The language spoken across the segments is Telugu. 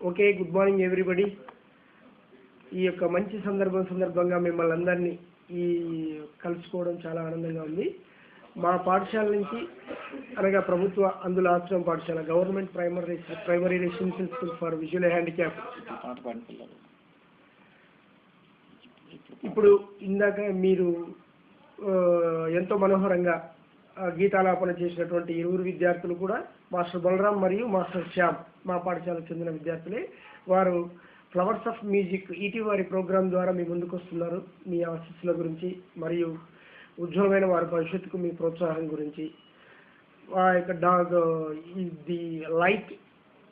Okay, good morning everybody. ఈ యొక్క మంచి సందర్భంగా మిమ్మల్ని అందరినీ కలుసుకోవడం చాలా ఆనందంగా ఉంది. మా పాఠశాల నుంచి అనగా ప్రభుత్వ అందుల ఆశ్రమ పాఠశాల government primary residential school for visual handicap ఇప్పుడు ఇందాక మీరు ఎంతో మనోహరంగా గీతాలాపన చేసినటువంటి ఇరువురు విద్యార్థులు కూడా మాస్టర్ బలరాం మరియు మాస్టర్ శ్యామ్ మా పాఠశాలకు చెందిన విద్యార్థులే. వారు ఫ్లవర్స్ ఆఫ్ మ్యూజిక్ వారి ప్రోగ్రాం ద్వారా మీ ముందుకు వస్తున్నారు. మీ ఆశీస్సుల గురించి మరియు ఉజ్వలమైన వారి భవిష్యత్తుకు మీ ప్రోత్సాహం గురించి ఆ యొక్క ది లైట్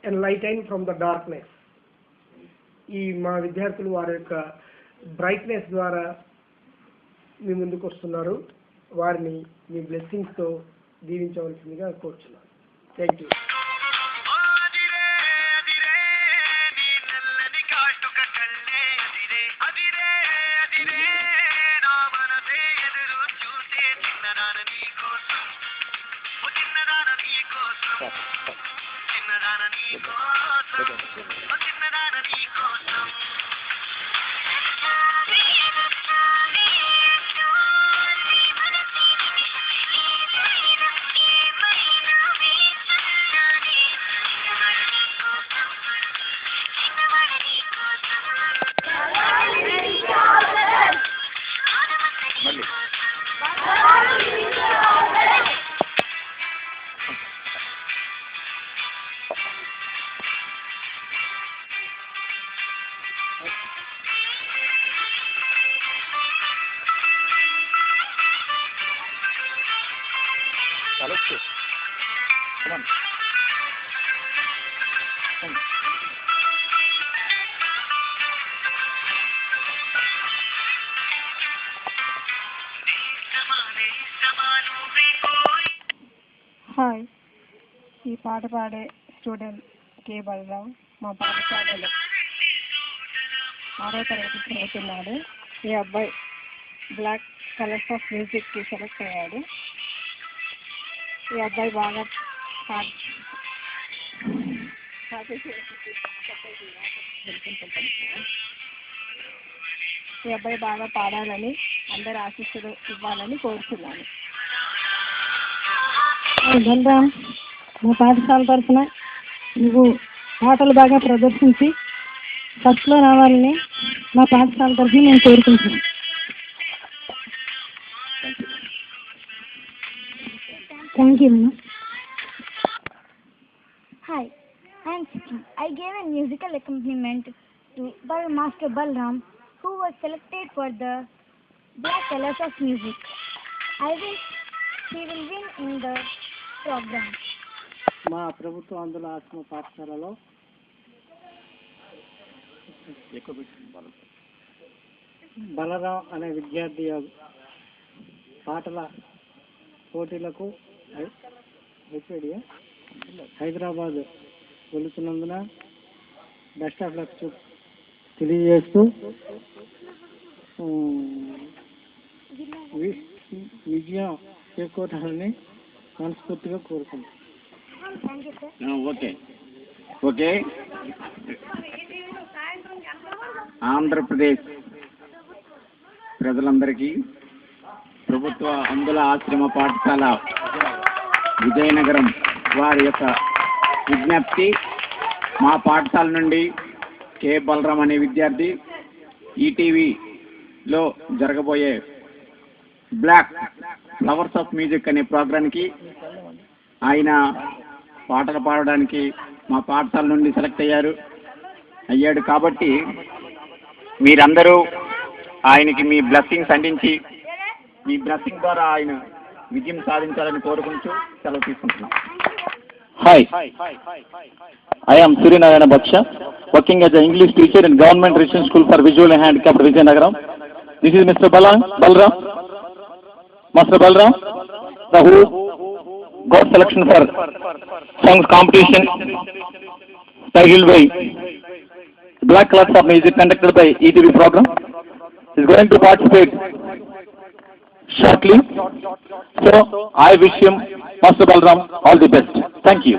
అండ్ లైట్ అయిన్ ఫ్రమ్ ద డార్క్నెస్, ఈ మా విద్యార్థులు వారి యొక్క బ్రైట్నెస్ ద్వారా మీ ముందుకు వస్తున్నారు. వారిని మీ బ్లెస్సింగ్స్తో దీవించవలసిందిగా కోరుచున్నాను. Thank you. హాయ్, ఈ పాట పాడే స్టూడెంట్ కే బలరాం మా పాఠశాలలో 6వ తరగతి చదువుతున్నాడు. ఈ అబ్బాయి బ్లాక్ కలర్స్ ఆఫ్ మ్యూజిక్కి సెలెక్ట్ అయ్యాడు. ఈ అబ్బాయి బాగా పాడాలని అందరు ఆశీస్సులు ఇవ్వాలని కోరుతున్నాను. బలరాం, మా పాఠశాల తరఫున నువ్వు పాటలు బాగా ప్రదర్శించి ఫస్ట్లో రావాలని మా పాఠశాల తరఫున నేను కోరుకుంటున్నాను. Thank you. Hi, I am Siki. I gave a musical accompaniment to Master Balram, who was selected for the Black Colors of Music. I wish he will win in the program. మా ప్రభుత్వ అందుల ఆశ్రమ పాఠశాలలో బలరాం అనే విద్యార్థి పాటల పోటీలకు హైదరాబాద్ వెళుతున్నందున బెస్ట్ ఆఫ్ లక్ తెలియజేస్తూ విజయం చేకూరాలని మనస్ఫూర్తిగా కోరుకుంటాం. ఓకే ఆంధ్రప్రదేశ్ ప్రజలందరికీ ప్రభుత్వ అందుల ఆశ్రమ పాఠశాల విజయనగరం వారి యొక్క విజ్ఞప్తి, మా పాఠశాల నుండి కే బలరాం అనే విద్యార్థి ఈటీవీలో జరగబోయే బ్లాక్ ఫ్లవర్స్ ఆఫ్ మ్యూజిక్ అనే ప్రోగ్రాంకి ఆయన పాటలు పాడడానికి మా పాఠశాల నుండి సెలెక్ట్ అయ్యాడు. కాబట్టి మీరందరూ ఆయనకి మీ బ్లెస్సింగ్స్ అందించి మీ బ్లెస్సింగ్ ద్వారా ఆయన విజయం సాధించాలని కోరుకుంటూ సెలవు తీసుకుంటున్నాం. Hi, I am Surya Narayana Baksha, working as an English teacher in Government Residential School for Visually Handicapped Vizianagaram. This is Mr. Balram, Master Balram, who got selection for songs competition titled by Black Colors of Music conducted by ETV program. He is going to participate shortly. So I wish him, Master Balram, all the best. Thank you.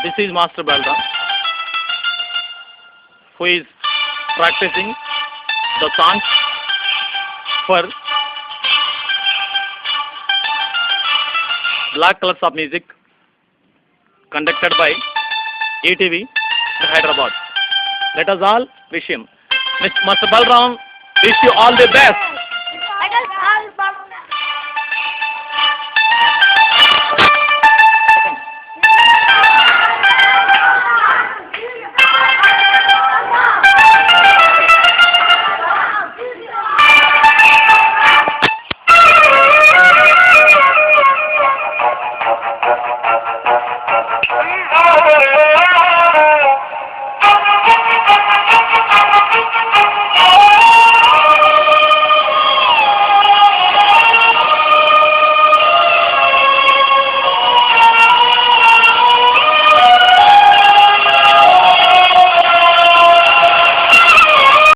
This is Master Balram, who is practicing the songs for Black Colors of Music conducted by ETV Hyderabad. Let us all wish him. Master Balram, wish you all the best.